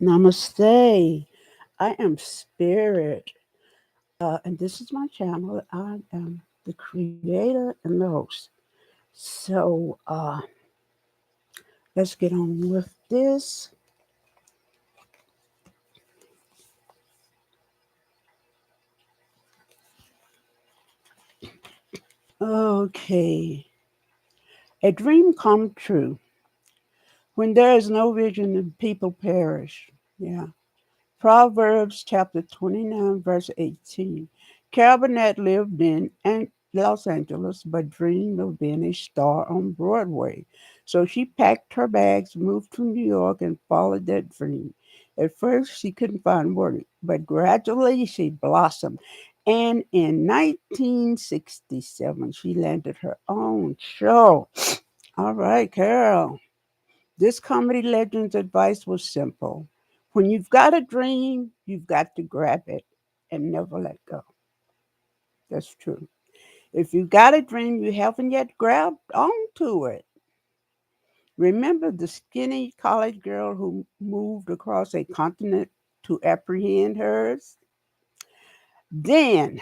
Namaste. I am Spirit, and this is my channel. I am the creator and the host. So let's get on with this. Okay. A dream come true. When there is no vision, the people perish. Yeah. Proverbs chapter 29, verse 18. Carol Burnett lived in Los Angeles, but dreamed of being a star on Broadway. So she packed her bags, moved to New York, and followed that dream. At first, she couldn't find work, but gradually she blossomed. And in 1967, she landed her own show. All right, Carol. This comedy legend's advice was simple. When you've got a dream, you've got to grab it and never let go. That's true. If you've got a dream you haven't yet grabbed onto it. Remember the skinny college girl who moved across a continent to apprehend hers? Then,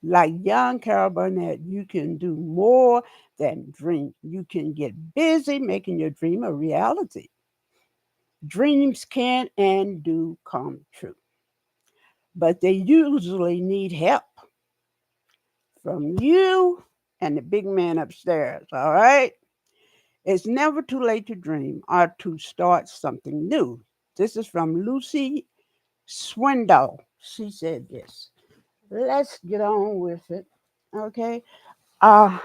like young Carol Burnett, you can do more than dream. You can get busy making your dream a reality. Dreams can and do come true, but they usually need help from you and the big man upstairs, all right? It's never too late to dream or to start something new. This is from Lucy Swindoll. She said this. Let's get on with it, okay? Uh,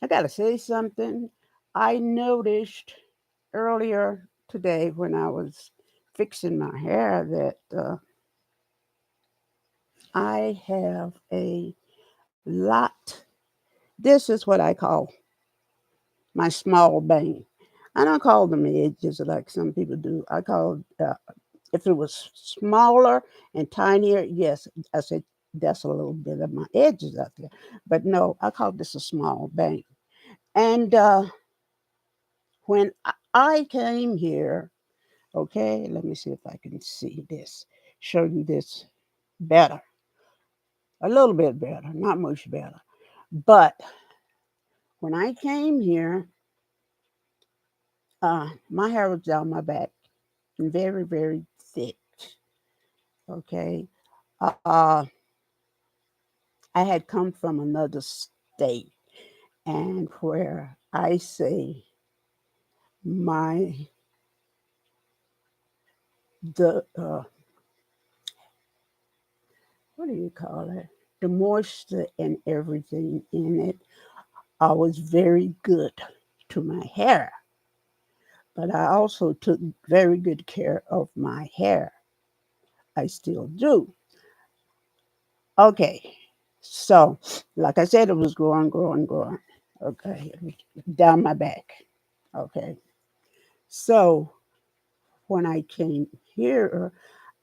I gotta say something. I noticed earlier today when I was fixing my hair that I have a lot. This is what I call my small bang. I don't call them edges like some people do. I call if it was smaller and tinier, yes, I said that's a little bit of my edges out there. But no, I call this a small bang. And when I came here, okay, let me see if I can see this, show you this better, a little bit better, not much better. But when I came here, my hair was down my back, very, very thick. Okay. Uh, I had come from another state, and where I say my the what do you call it? The moisture and everything in it, I was very good to my hair, but I also took very good care of my hair. I still do. Okay. So, like I said, it was growing, growing, growing. Okay. It was down my back. Okay. So, when I came here,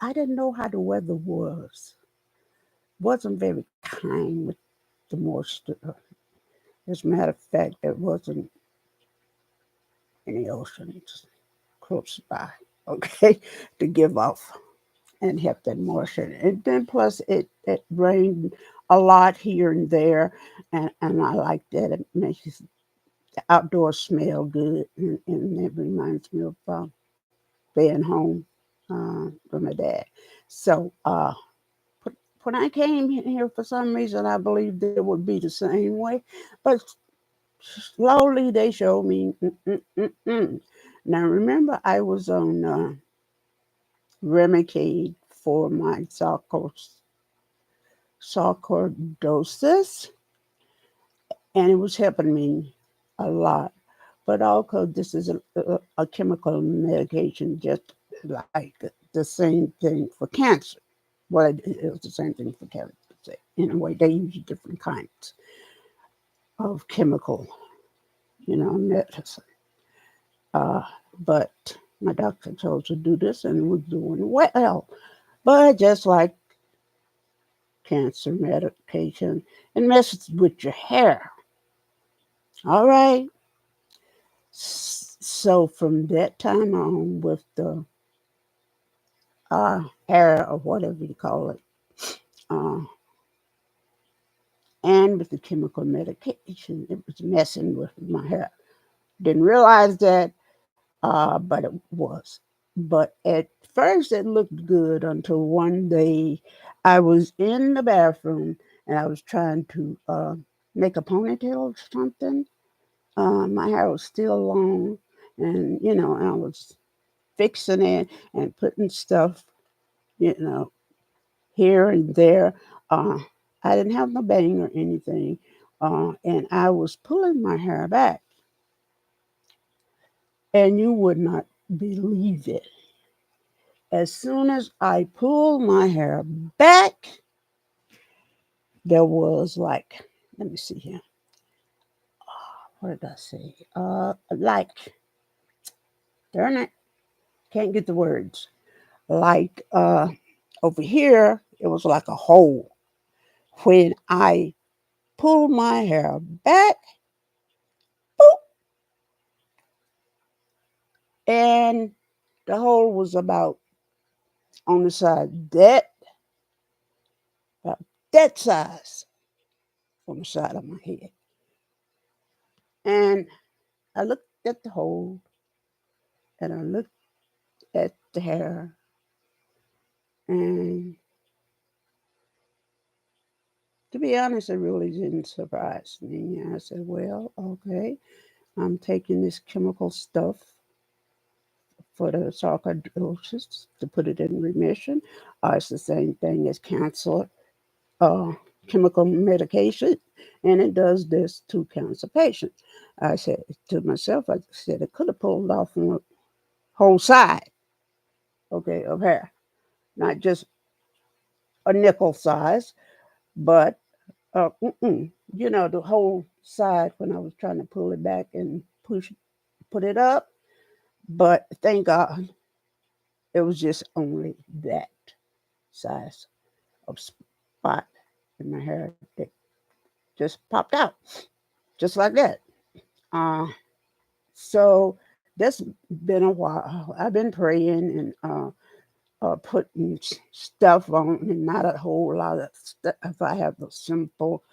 I didn't know how the weather was. Wasn't very kind with the moisture. As a matter of fact, there wasn't any oceans close by, okay, to give off and help that moisture. And then plus it rained a lot here and there, and I like that. It makes the outdoors smell good, and it reminds me of being home with my dad. So when I came here, for some reason, I believed it would be the same way, but slowly they showed me. Now remember, I was on Remicade for my sarcoidosis, and it was helping me a lot. But also, this is a chemical medication, just like the same thing for cancer. Well, it was the same thing for cancer. In a way, they use different kinds of chemical, medicine. Uh, but my doctor chose to do this, and it was doing well. But just like cancer medication, it messes with your hair. All right. So from that time on, with the hair or whatever you call it, uh, and with the chemical medication, it was messing with my hair. Didn't realize that, but it was. But at first, it looked good until one day I was in the bathroom and I was trying to make a ponytail or something. My hair was still long, and I was fixing it and putting stuff, you know, here and there. Uh, I didn't have no bang or anything, and I was pulling my hair back, and you would not believe it. As soon as I pulled my hair back, there was like, let me see here. What did I say? Like, darn it, can't get the words. Like, over here, it was like a hole. When I pulled my hair back, boop, and the hole was on the side about that size on the side of my head. And I looked at the hole and I looked at the hair, and to be honest, it really didn't surprise me. I said, well, okay, I'm taking this chemical stuff for the sarcoidosis to put it in remission. It's the same thing as cancer uh, chemical medication, and it does this to cancer patients. I said to myself, I said it could have pulled off one whole side, okay, of hair, not just a nickel size, but the whole side when I was trying to pull it back and put it up. But thank God it was just only that size of spot in my hair that just popped out, just like that. Uh, so that's been a while. I've been praying and putting stuff on, and not a whole lot of stuff. I have a simple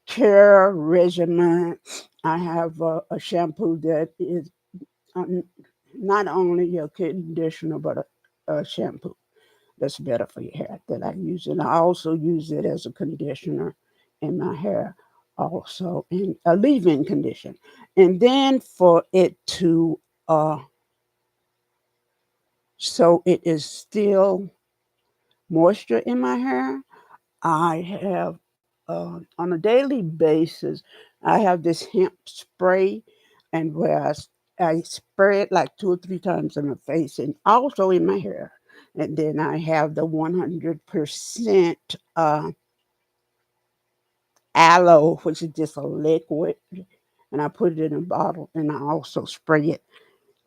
care regimen. I have a shampoo that is um, not only a conditioner but a shampoo that's better for your hair that I use, and I also use it as a conditioner in my hair, also in a leave-in condition, and then for it to so it is still moisture in my hair. I have on a daily basis, I have this hemp spray, and where I spray it like 2 or 3 times in my face and also in my hair. And then I have the 100% aloe, which is just a liquid, and I put it in a bottle, and I also spray it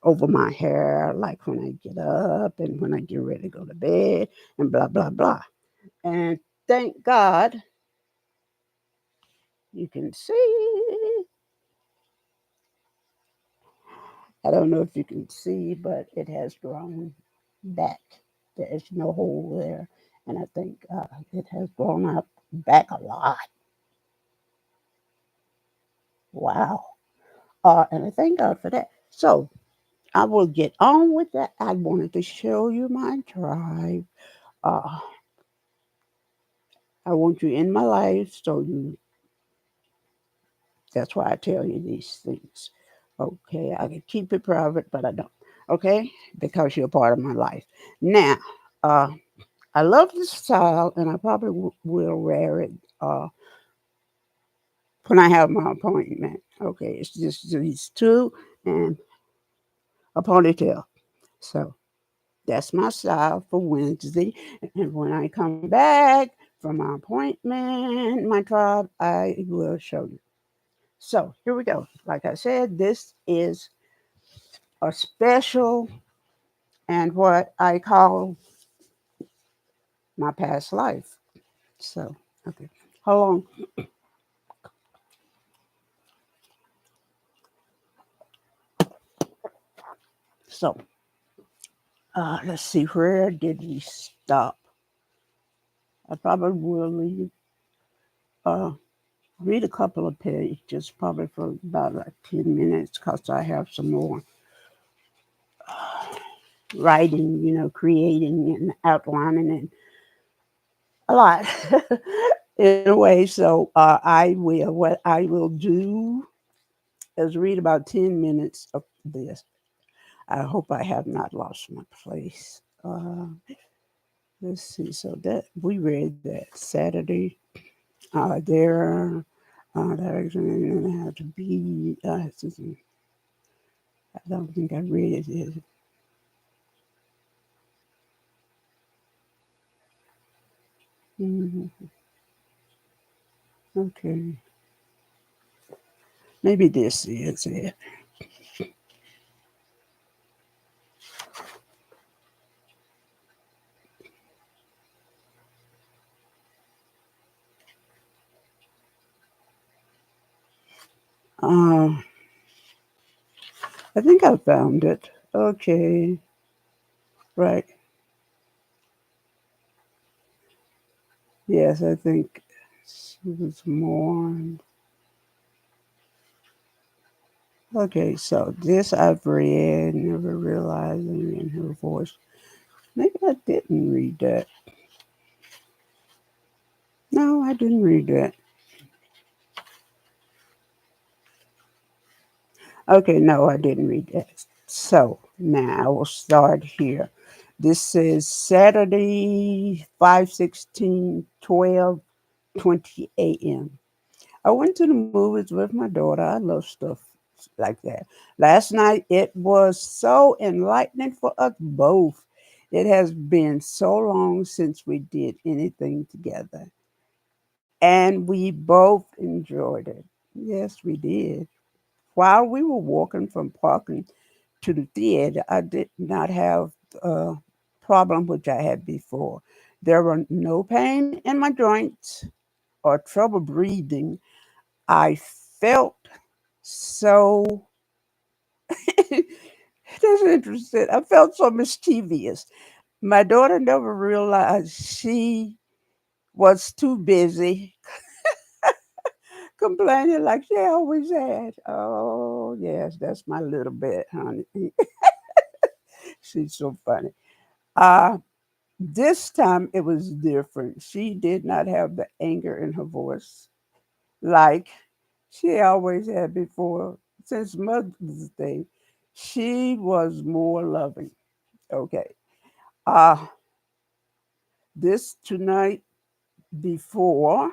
over my hair, like when I get up and when I get ready to go to bed, and blah, blah, blah. And thank God you can see. I don't know if you can see, but it has grown back. There's no hole there. And I think it has grown up back a lot. Wow. And I thank God for that. So I will get on with that. I wanted to show you my tribe. Uh, I want you in my life, so that's why I tell you these things. Okay, I can keep it private, but I don't. Okay, because you're a part of my life. Now, uh, I love this style, and I probably will wear it when I have my appointment. Okay, it's just these two and a ponytail. So that's my style for Wednesday. And when I come back from my appointment, my tribe, I will show you. So here we go. Like I said, this is a special and what I call my past life. So, okay, hold on. So, Let's see, where did we stop? I probably will uh, read a couple of pages, probably for about like 10 minutes, because I have some more writing, creating and outlining and a lot in a way. So what I will do is read about 10 minutes of this. I hope I have not lost my place. Let's see. So that we read that Saturday. There, that had to be. I don't think I read it. Mhm. Okay, maybe this is it. Uh, I think I found it. Okay, right. Yes, I think she was mourned. Okay, so this I've read, never realizing in her voice. Maybe I didn't read that. No, I didn't read that. Okay, no, I didn't read that. So now I will start here. This says Saturday, 5/16/12 a.m. I went to the movies with my daughter. I love stuff like that. Last night it was so enlightening for us both. It has been so long since we did anything together, and we both enjoyed it. Yes, we did. While we were walking from parking to the theater, I did not have a problem which I had before. There were no pain in my joints or trouble breathing. I felt so that's interesting. I felt so mischievous. My daughter never realized she was too busy complaining like she always had. Oh yes, that's my little bit, honey. She's so funny. Uh this time it was different. She did not have the anger in her voice like she always had before. Since Mother's Day, she was more loving. Okay. Uh this tonight before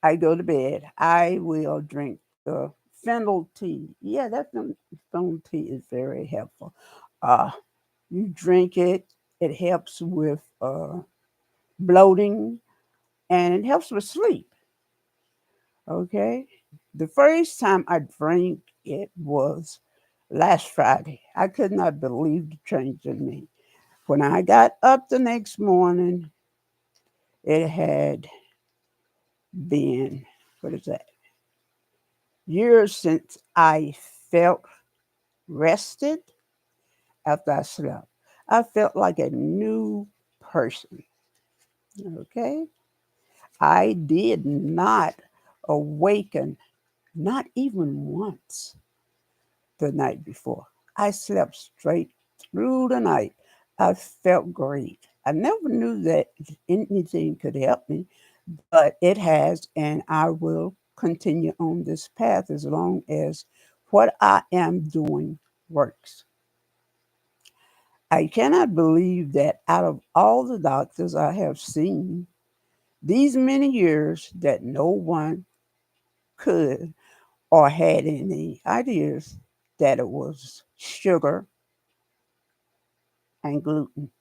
I go to bed, I will drink the fennel tea. Yeah, that fennel tea is very helpful. Uh you drink it, it helps with bloating and it helps with sleep. Okay. The first time I drank it was last Friday. I could not believe the change in me. When I got up the next morning, it had been, what is that, years since I felt rested after I slept. I felt like a new person. Okay. I did not awaken, not even once the night before. I slept straight through the night. I felt great. I never knew that anything could help me, but it has, and I will continue on this path as long as what I am doing works. I cannot believe that out of all the doctors I have seen these many years that no one could or had any ideas that it was sugar and gluten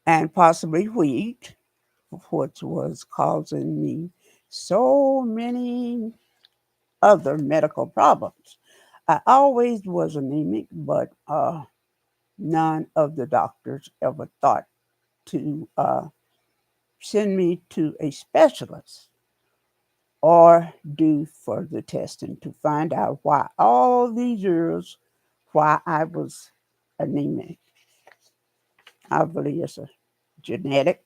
and possibly wheat, which was causing me so many other medical problems. I always was anemic, but none of the doctors ever thought to send me to a specialist or do further testing to find out why all these years why I was anemic. I believe it's a genetic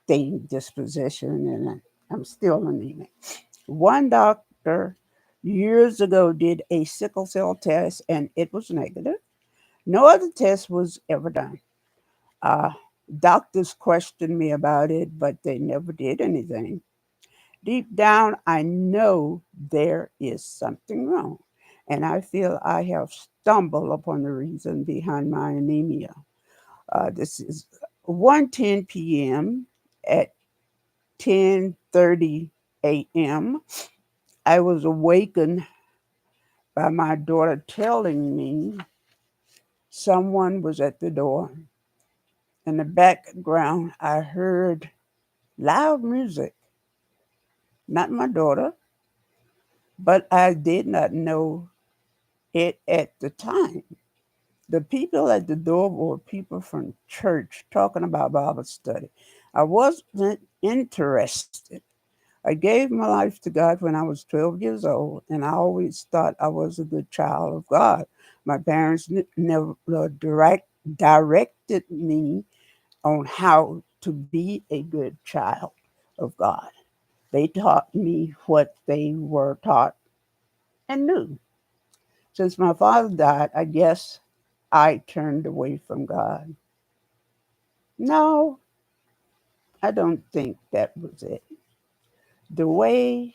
thing, disposition, and I'm still anemic. One doctor years ago did a sickle cell test and it was negative. No other test was ever done. Uh, Doctors questioned me about it, but they never did anything. Deep down, I know there is something wrong, and I feel I have stumbled upon the reason behind my anemia. This is 1:10 p.m. At 10:30 a.m. I was awakened by my daughter telling me someone was at the door. In the background, I heard loud music, not my daughter, but I did not know it at the time. The people at the door were people from church talking about Bible study. I wasn't interested. I gave my life to God when I was 12 years old, and I always thought I was a good child of God. My parents never directed me on how to be a good child of God. They taught me what they were taught and knew. Since my father died, I guess I turned away from God. No, I don't think that was it. The way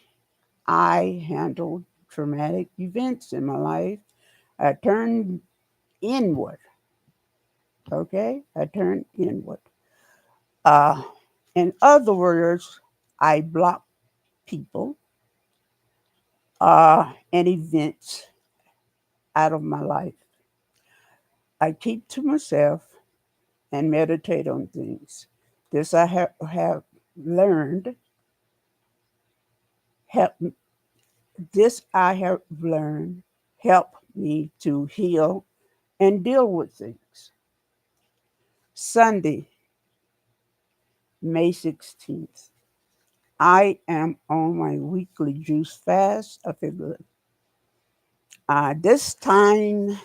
I handled traumatic events in my life, I turned inward. Okay? I turned inward. Uh, in other words, I blocked people and events out of my life. I keep to myself and meditate on things. This I have learned help this I have learned help me to heal and deal with things. Sunday, May 16th. I am on my weekly juice fast. I feel good. This time,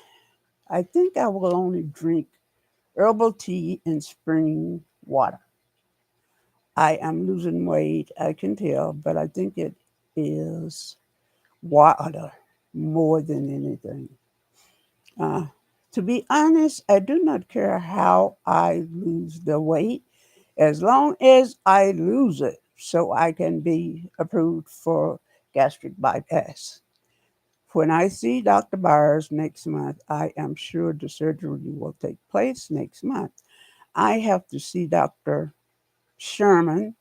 I think I will only drink herbal tea and spring water. I am losing weight, I can tell, but I think it is water more than anything. Uh, to be honest, I do not care how I lose the weight as long as I lose it so I can be approved for gastric bypass. When I see Dr. Byers next month, I am sure the surgery will take place next month. I have to see Dr. Sherman,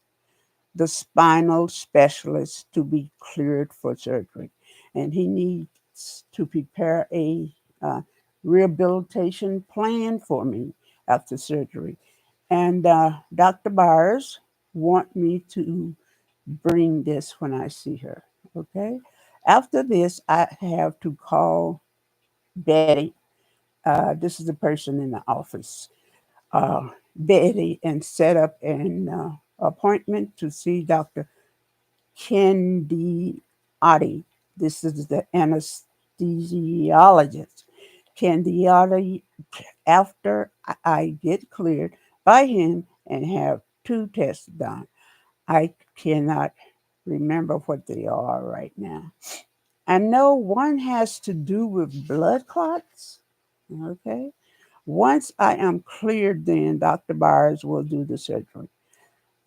the spinal specialist, to be cleared for surgery. And he needs to prepare a uh, rehabilitation plan for me after surgery. And Dr. Byers want me to bring this when I see her. Okay. After this, I have to call Betty. This is the person in the office. Uh, Betty, and set up an appointment to see Dr. Kendi Adi. This is the anesthesiologist. Kendi, after I get cleared by him and have two tests done. I cannot remember what they are right now. I know one has to do with blood clots. Okay. Once I am cleared, then Dr. Byers will do the surgery.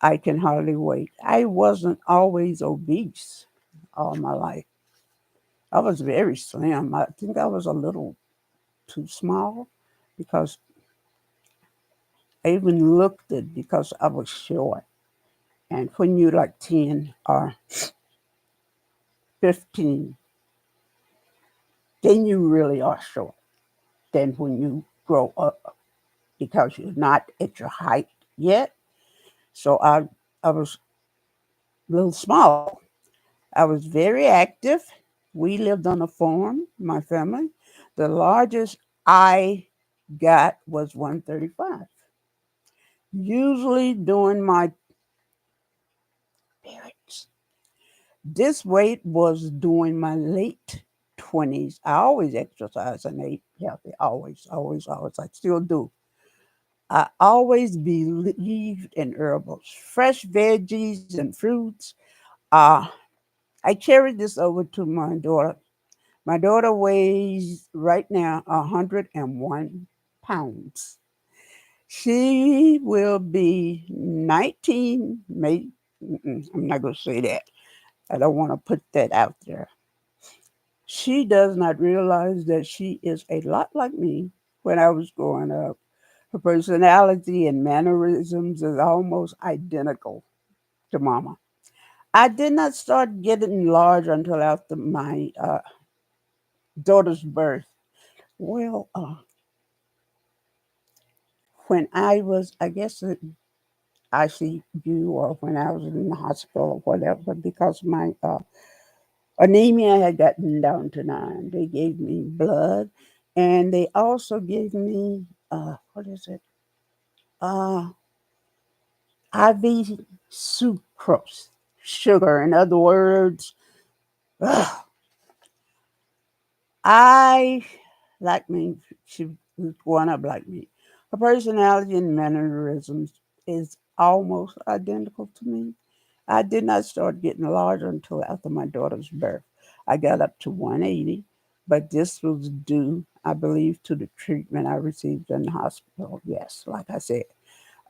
I can hardly wait. I wasn't always obese all my life. I was very slim. I think I was a little too small because I even looked it because I was short. And when you're like 10 or 15, then you really are short. Then when you grow up, because you're not at your height yet. So I was a little small. I was very active. We lived on a farm, my family. The largest I got was 135. Usually during my periods. This weight was during my late 20s. I always exercise and ate healthy. Always, always, always. I still do. I always believed in herbals, fresh veggies and fruits. Uh, I carried this over to my daughter. My daughter weighs right now 101 pounds. She will be 19, May. I'm not going to say that. I don't want to put that out there. She does not realize that she is a lot like me when I was growing up. Her personality and mannerisms is almost identical to Mama. I did not start getting large until after my daughter's birth. Well, when I was, I guess, at ICU or when I was in the hospital or whatever, because my anemia had gotten down to 9, they gave me blood, and they also gave me what is it? Uh, IV sucrose, sugar. In other words, I like me. She was growing up like me. Her personality and mannerisms is almost identical to me. I did not start getting larger until after my daughter's birth. I got up to 180, but this was due, I believe, to the treatment I received in the hospital. Yes, like I said,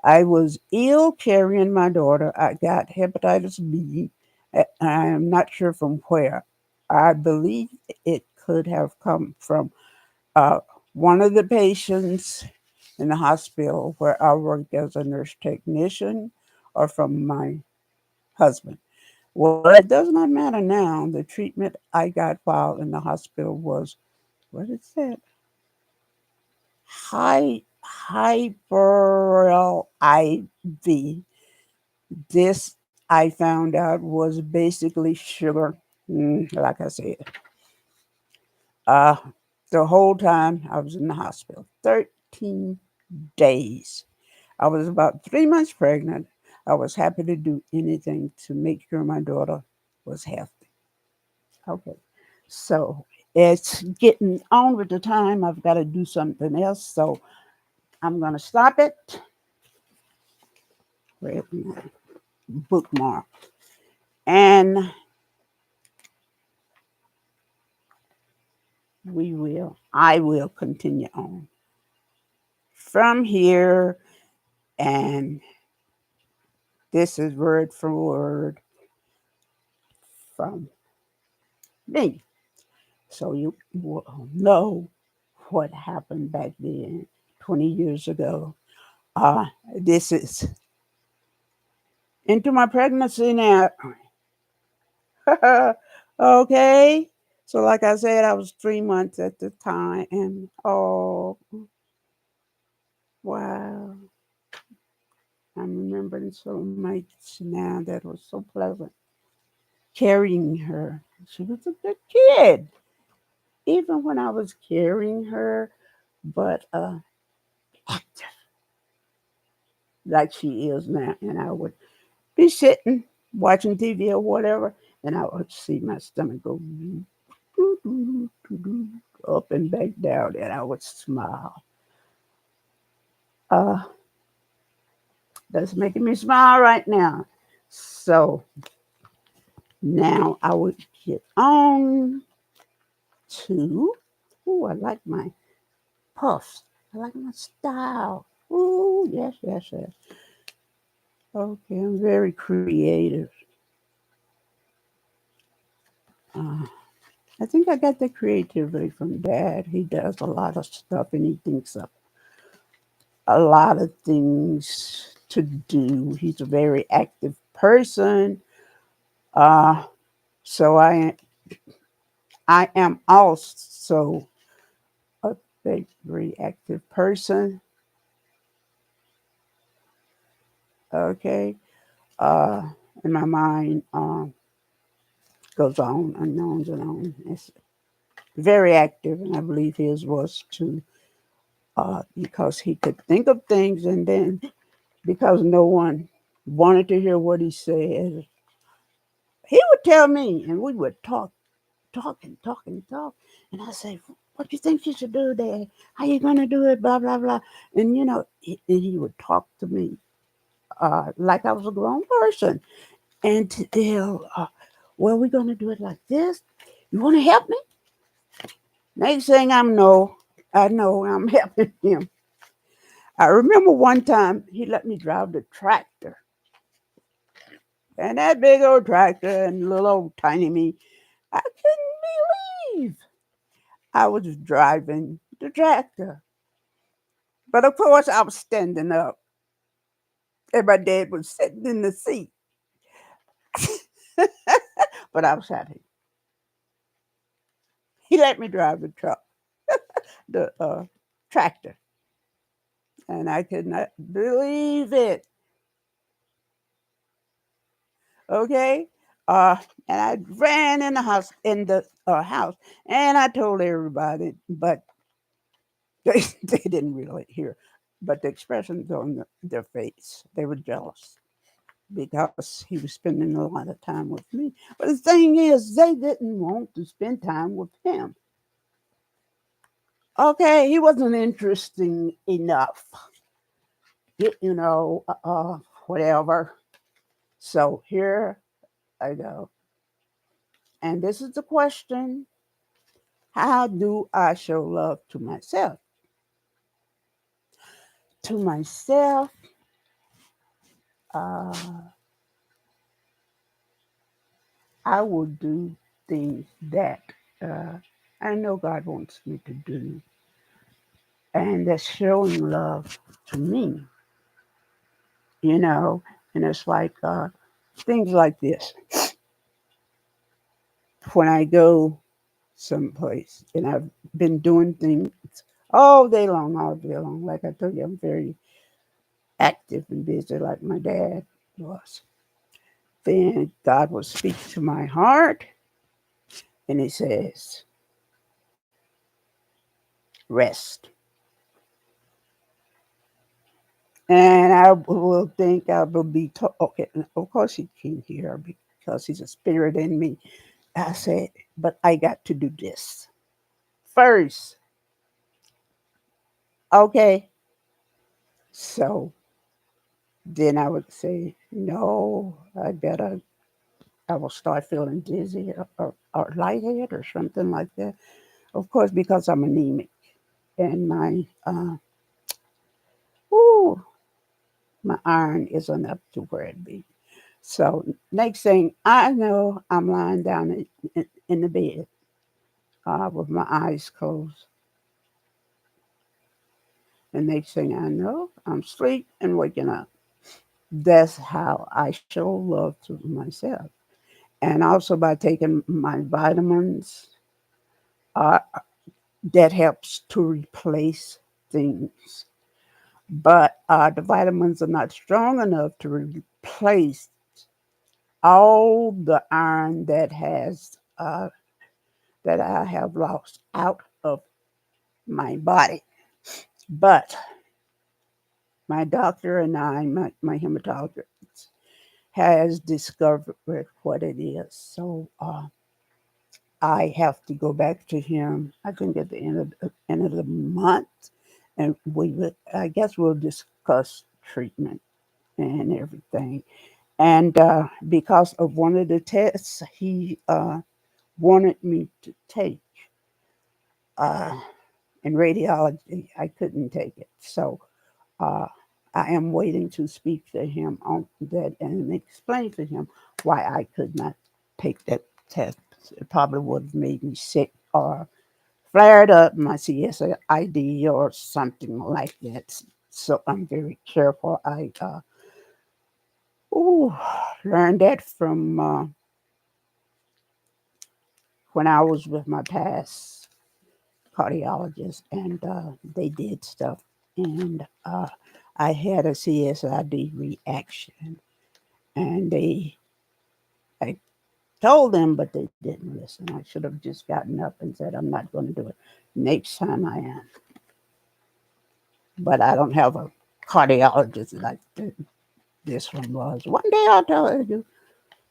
I was ill carrying my daughter. I got hepatitis B. I am not sure from where. I believe it could have come from uh, one of the patients in the hospital where I worked as a nurse technician or from my husband. Well, it does not matter now. The treatment I got while in the hospital was, what is that? High, hyper IV. This I found out was basically sugar. Like I said, uh, the whole time I was in the hospital, 13 days. I was about 3 months pregnant. I was happy to do anything to make sure my daughter was healthy. Okay, so it's getting on with the time. I've got to do something else, so I'm gonna stop it. Where's my bookmark? And I will continue on from here, and this is word for word from me. So you will know what happened back then, 20 years ago. Uh, this is into my pregnancy now. Okay. So, like I said, I was 3 months at the time, and oh, wow. I'm remembering so much now that was so pleasant. Carrying her. She was a good kid, even when I was carrying her, but active like she is now. And I would be sitting watching TV or whatever, and I would see my stomach go up and back down, and I would smile. Uh, that's making me smile right now. So now I would get on to. Oh, I like my puffs. I like my style. Oh, yes, yes, yes. Okay, I'm very creative. Uh, I think I got the creativity from Dad. He does a lot of stuff and he thinks up a lot of things to do. He's a very active person. Uh, so I am also a very active person. Okay. Uh, and my mind goes on and on and on. It's very active, and I believe his was too, because he could think of things, and then because no one wanted to hear what he said, he would tell me, and we would talk talk and talk and talk. And I say, what do you think you should do there? How you going to do it? Blah, blah, blah. And, he would talk to me like I was a grown person. And they'll, well, we're going to do it like this. You want to help me? Next thing I know I'm helping him. I remember one time he let me drive the tractor. And that big old tractor and little old tiny me, I couldn't believe I was driving the tractor. But of course, I was standing up, and my dad was sitting in the seat. But I was happy. He let me drive the truck, the tractor, and I could not believe it. Okay, uh, and I ran in the house, and I told everybody, but they didn't really hear. But the expressions on their face, they were jealous because he was spending a lot of time with me. But the thing is, they didn't want to spend time with him. Okay, he wasn't interesting enough, you know, whatever. So here I go. And this is the question: how do I show love to myself? To myself, uh, I will do things that uh, I know God wants me to do, and that's showing love to me, you know. And it's like things like this. When I go someplace, and I've been doing things all day long. Like I told you, I'm very active and busy, like my dad was. Then God will speak to my heart, and He says, "Rest." And I will think I will be told, okay, of course he can hear because he's a spirit in me. I said, but I got to do this first. Okay. So then I would say, no, I will start feeling dizzy or lightheaded or something like that. Of course, because I'm anemic and ooh, my iron isn't up to where it be. So next thing I know, I'm lying down in the bed with my eyes closed. And next thing I know, I'm asleep and waking up. That's how I show love to myself. And also by taking my vitamins, uh, that helps to replace things. But the vitamins are not strong enough to replace all the iron that I have lost out of my body. But my doctor and my hematologist, has discovered what it is. So I have to go back to him. I think at the end of the month, and I guess we'll discuss treatment and everything. And because of one of the tests he wanted me to take uh, in radiology, I couldn't take it. So uh, I am waiting to speak to him on that and explain to him why I could not take that test. It probably would have made me sick or flared up my CSID or something like that. So I'm very careful. I ooh, learned that from when I was with my past cardiologist, and they did stuff, and I had a CSID reaction, and I told them, but they didn't listen. I should have just gotten up and said, I'm not going to do it. Next time I am. But I don't have a cardiologist like this one was. One day I'll tell you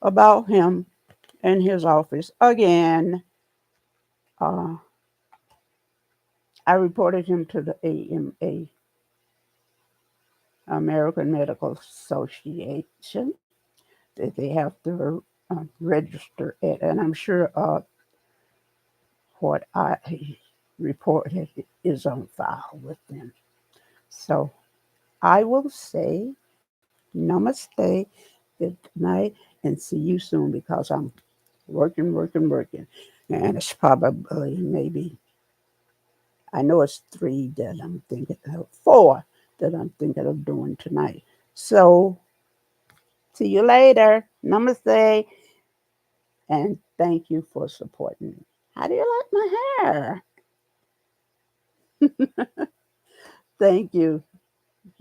about him in his office again. Uh, I reported him to the AMA, American Medical Association, that they have to register it. And I'm sure what I reported is on file with them. So I will say namaste, good night, and see you soon because I'm working. And it's probably maybe, I know it's three that I'm thinking of, four that I'm thinking of doing tonight. So see you later. Namaste. And thank you for supporting me. How do you like my hair? Thank you.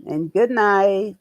And good night.